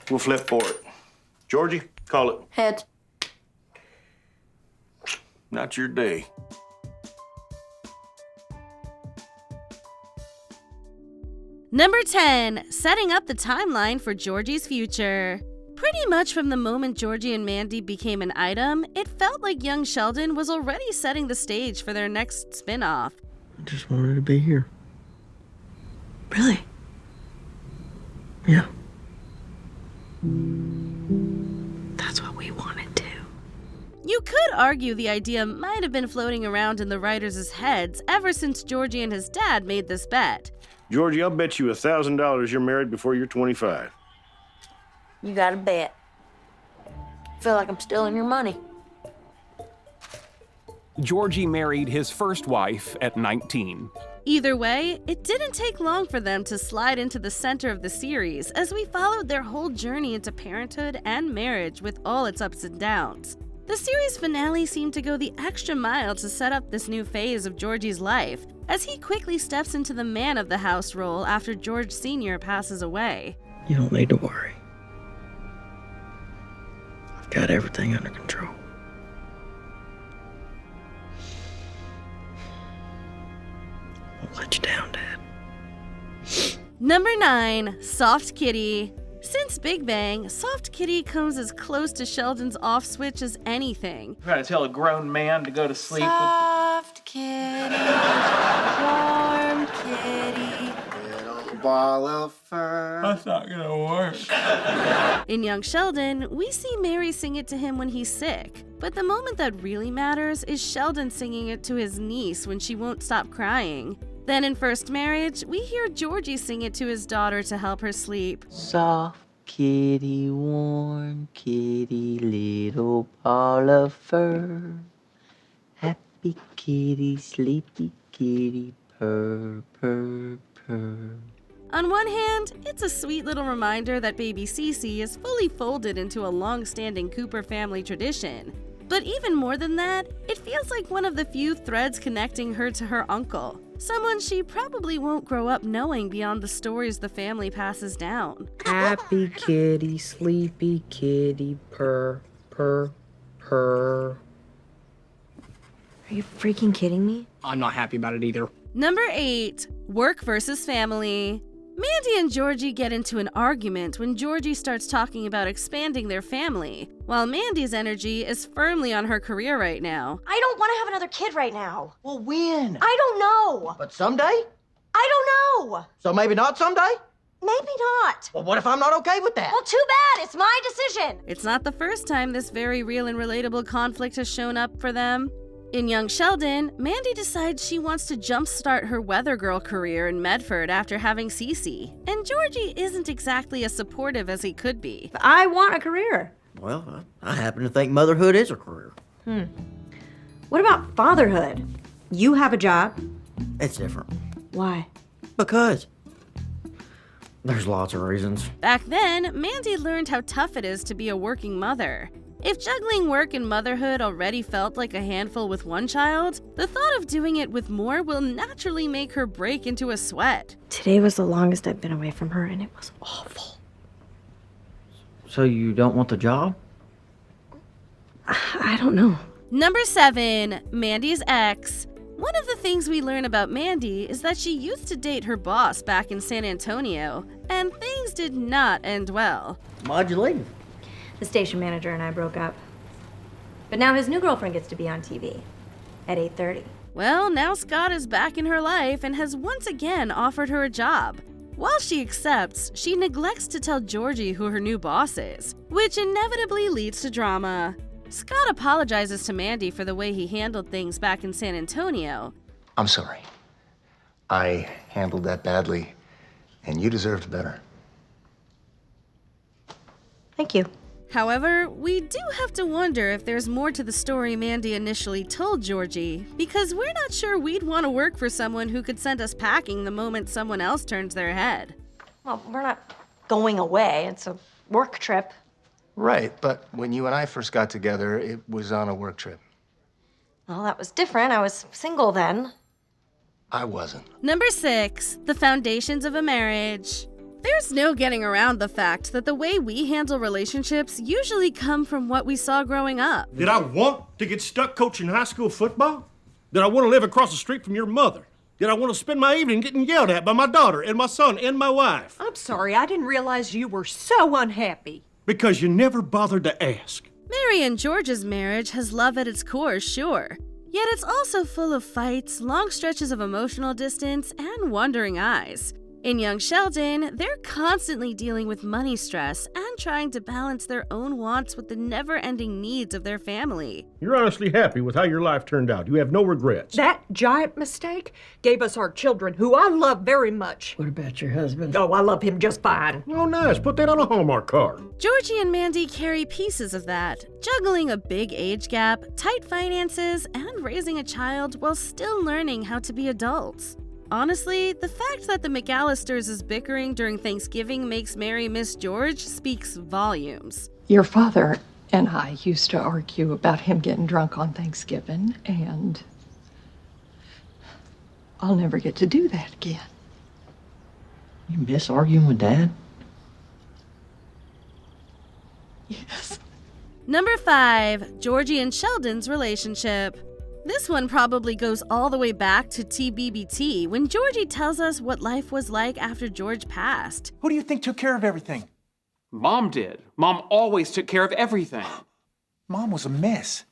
We'll flip for it. Georgie, call it. Heads. Not your day. Number 10, setting up the timeline for Georgie's future. Pretty much from the moment Georgie and Mandy became an item, it felt like Young Sheldon was already setting the stage for their next spin-off. I just wanted to be here. Really? Yeah. That's what we wanted to. You could argue the idea might have been floating around in the writers' heads ever since Georgie and his dad made this bet. Georgie, I'll bet you $1,000 you're married before you're 25. You got a bet. Feel like I'm stealing your money. Georgie married his first wife at 19. Either way, it didn't take long for them to slide into the center of the series as we followed their whole journey into parenthood and marriage with all its ups and downs. The series finale seemed to go the extra mile to set up this new phase of Georgie's life, as he quickly steps into the man of the house role after George Sr. passes away. You don't need to worry. I've got everything under control. Won't let you down, Dad. Number 9, Soft Kitty. Since Big Bang, Soft Kitty comes as close to Sheldon's off switch as anything. Try to tell a grown man to go to sleep Soft kitty, warm kitty, Little ball of fur. That's not gonna work. In Young Sheldon, we see Mary sing it to him when he's sick. But the moment that really matters is Sheldon singing it to his niece when she won't stop crying. Then in First Marriage, we hear Georgie sing it to his daughter to help her sleep. Soft kitty, warm kitty, little ball of fur. Happy kitty, sleepy kitty, purr, purr, purr. On one hand, it's a sweet little reminder that baby Cece is fully folded into a long-standing Cooper family tradition. But even more than that, it feels like one of the few threads connecting her to her uncle, someone she probably won't grow up knowing beyond the stories the family passes down. Happy kitty, sleepy kitty, purr, purr, purr. Are you freaking kidding me? I'm not happy about it either. Number 8, work versus family. Mandy and Georgie get into an argument when Georgie starts talking about expanding their family, while Mandy's energy is firmly on her career right now. I don't want to have another kid right now. Well, when? I don't know. But someday? I don't know. So maybe not someday? Maybe not. Well, what if I'm not okay with that? Well, too bad. It's my decision. It's not the first time this very real and relatable conflict has shown up for them. In Young Sheldon, Mandy decides she wants to jumpstart her weather girl career in Medford after having Cece, and Georgie isn't exactly as supportive as he could be. I want a career. Well, I happen to think motherhood is a career. What about fatherhood? You have a job. It's different. Why? Because there's lots of reasons. Back then, Mandy learned how tough it is to be a working mother. If juggling work and motherhood already felt like a handful with one child, the thought of doing it with more will naturally make her break into a sweat. Today was the longest I've been away from her, and it was awful. So you don't want the job? I don't know. Number 7, Mandy's ex. One of the things we learn about Mandy is that she used to date her boss back in San Antonio, and things did not end well. Why'd you leave? The station manager and I broke up. But now his new girlfriend gets to be on TV at 8:30. Well, now Scott is back in her life and has once again offered her a job. While she accepts, she neglects to tell Georgie who her new boss is, which inevitably leads to drama. Scott apologizes to Mandy for the way he handled things back in San Antonio. I'm sorry. I handled that badly, and you deserved better. Thank you. However, we do have to wonder if there's more to the story Mandy initially told Georgie, because we're not sure we'd want to work for someone who could send us packing the moment someone else turns their head. Well, we're not going away. It's a work trip. Right, but when you and I first got together, it was on a work trip. Well, that was different. I was single then. I wasn't. Number 6, the foundations of a marriage. There's no getting around the fact that the way we handle relationships usually come from what we saw growing up. Did I want to get stuck coaching high school football? Did I want to live across the street from your mother? Did I want to spend my evening getting yelled at by my daughter and my son and my wife? I'm sorry, I didn't realize you were so unhappy. Because you never bothered to ask. Mary and George's marriage has love at its core, sure. Yet it's also full of fights, long stretches of emotional distance, and wandering eyes. In Young Sheldon, they're constantly dealing with money stress and trying to balance their own wants with the never-ending needs of their family. You're honestly happy with how your life turned out. You have no regrets. That giant mistake gave us our children, who I love very much. What about your husband? Oh, I love him just fine. Oh, nice. Put that on a Hallmark card. Georgie and Mandy carry pieces of that, juggling a big age gap, tight finances, and raising a child while still learning how to be adults. Honestly, the fact that the McAllisters is bickering during Thanksgiving makes Mary miss George speaks volumes. Your father and I used to argue about him getting drunk on Thanksgiving, and I'll never get to do that again. You miss arguing with Dad? Yes. Number 5, Georgie and Sheldon's relationship. This one probably goes all the way back to TBBT when Georgie tells us what life was like after George passed. Who do you think took care of everything? Mom did. Mom always took care of everything. Mom was a mess.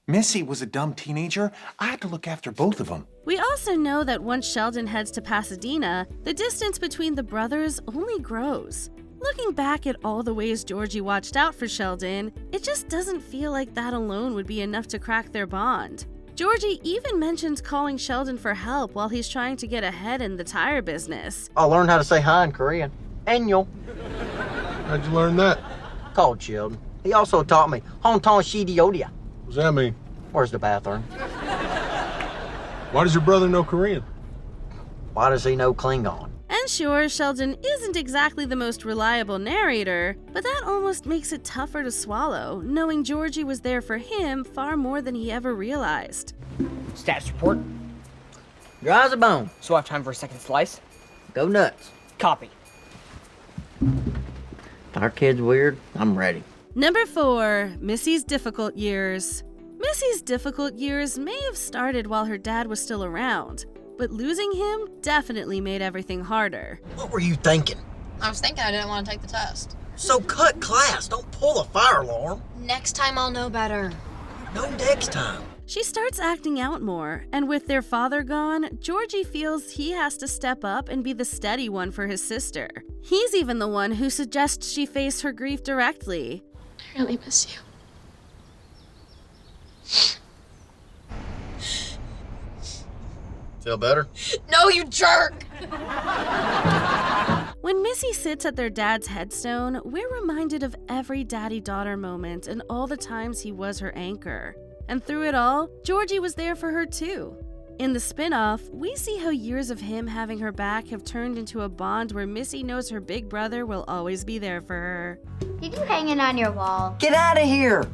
Missy was a dumb teenager. I had to look after both of them. We also know that once Sheldon heads to Pasadena, the distance between the brothers only grows. Looking back at all the ways Georgie watched out for Sheldon, it just doesn't feel like that alone would be enough to crack their bond. Georgie even mentions calling Sheldon for help while he's trying to get ahead in the tire business. I learned how to say hi in Korean. Annyeong. How'd you learn that? Called Sheldon. He also taught me Honton Shidiodia. What does that mean? Where's the bathroom? Why does your brother know Korean? Why does he know Klingon? And sure, Sheldon isn't exactly the most reliable narrator, but that almost makes it tougher to swallow, knowing Georgie was there for him far more than he ever realized. Stats report. Dry as a bone. So I have time for a second slice? Go nuts. Copy. If our kid's weird, I'm ready. Number 4, Missy's difficult years. Missy's difficult years may have started while her dad was still around, but losing him definitely made everything harder. What were you thinking? I was thinking I didn't want to take the test. So cut class. Don't pull a fire alarm. Next time I'll know better. No next time. She starts acting out more, and with their father gone, Georgie feels he has to step up and be the steady one for his sister. He's even the one who suggests she face her grief directly. I really miss you. Feel better? No, you jerk! When Missy sits at their dad's headstone, we're reminded of every daddy-daughter moment and all the times he was her anchor. And through it all, Georgie was there for her too. In the spin-off, we see how years of him having her back have turned into a bond where Missy knows her big brother will always be there for her. Did you hang it on your wall? Get out of here!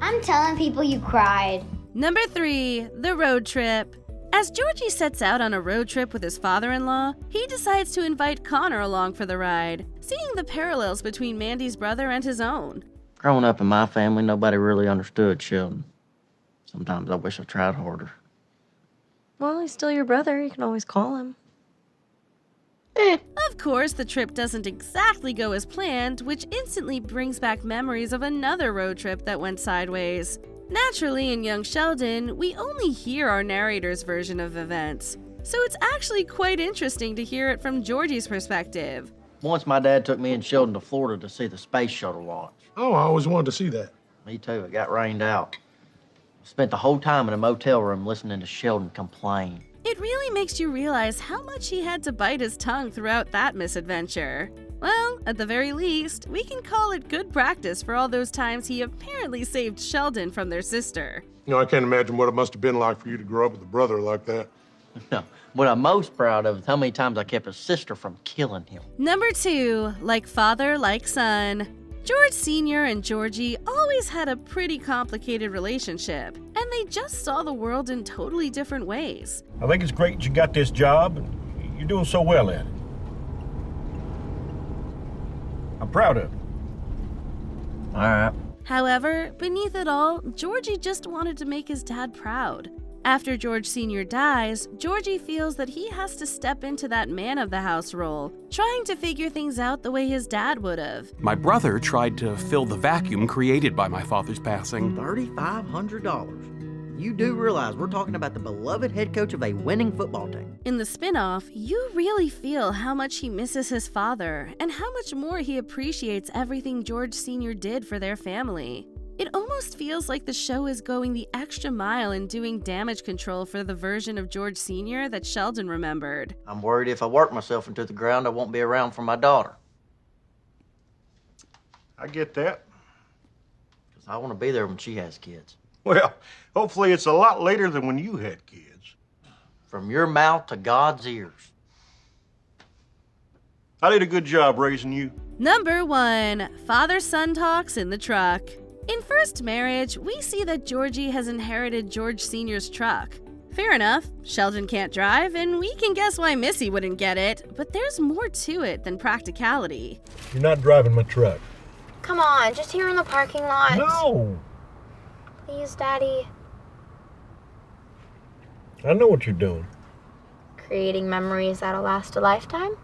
I'm telling people you cried. Number 3, the road trip. As Georgie sets out on a road trip with his father-in-law, he decides to invite Connor along for the ride, seeing the parallels between Mandy's brother and his own. Growing up in my family, nobody really understood Sheldon. Sometimes I wish I tried harder. Well, he's still your brother. You can always call him. Of course, the trip doesn't exactly go as planned, which instantly brings back memories of another road trip that went sideways. Naturally, in Young Sheldon, we only hear our narrator's version of events, so it's actually quite interesting to hear it from Georgie's perspective. Once my dad took me and Sheldon to Florida to see the space shuttle launch. Oh, I always wanted to see that. Me too. It got rained out. Spent the whole time in a motel room listening to Sheldon complain. It really makes you realize how much he had to bite his tongue throughout that misadventure. Well, at the very least, we can call it good practice for all those times he apparently saved Sheldon from their sister. You know, I can't imagine what it must have been like for you to grow up with a brother like that. No, what I'm most proud of is how many times I kept his sister from killing him. Number 2, like father, like son. George Sr. and Georgie always had a pretty complicated relationship, and they just saw the world in totally different ways. I think it's great you got this job, and you're doing so well at it. I'm proud of you. All right. However, beneath it all, Georgie just wanted to make his dad proud. After George Sr. dies, Georgie feels that he has to step into that man of the house role, trying to figure things out the way his dad would have. My brother tried to fill the vacuum created by my father's passing. $3,500. You do realize we're talking about the beloved head coach of a winning football team. In the spin-off, you really feel how much he misses his father and how much more he appreciates everything George Sr. did for their family. It almost feels like the show is going the extra mile in doing damage control for the version of George Sr. that Sheldon remembered. I'm worried if I work myself into the ground, I won't be around for my daughter. I get that. Because I want to be there when she has kids. Well, hopefully it's a lot later than when you had kids. From your mouth to God's ears. I did a good job raising you. Number 1. Father-son talks in the truck. In First Marriage, we see that Georgie has inherited George Sr.'s truck. Fair enough, Sheldon can't drive, and we can guess why Missy wouldn't get it, but there's more to it than practicality. You're not driving my truck. Come on, just here in the parking lot. No! Please, Daddy. I know what you're doing. Creating memories that'll last a lifetime?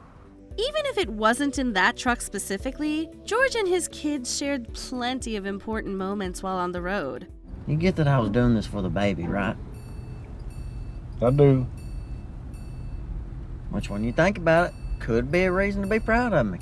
Even if it wasn't in that truck specifically, George and his kids shared plenty of important moments while on the road. You get that I was doing this for the baby, right? I do. Which, when you think about it, could be a reason to be proud of me.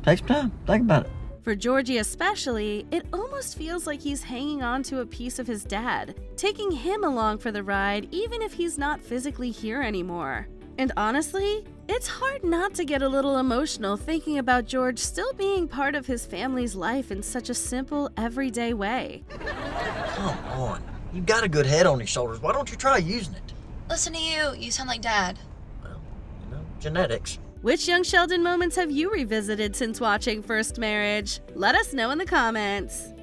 Take some time. Think about it. For Georgie especially, it almost feels like he's hanging on to a piece of his dad, taking him along for the ride even if he's not physically here anymore. And honestly, it's hard not to get a little emotional thinking about George still being part of his family's life in such a simple, everyday way. Come on. You've got a good head on your shoulders. Why don't you try using it? Listen to you. You sound like Dad. Well, genetics. Which Young Sheldon moments have you revisited since watching First Marriage? Let us know in the comments.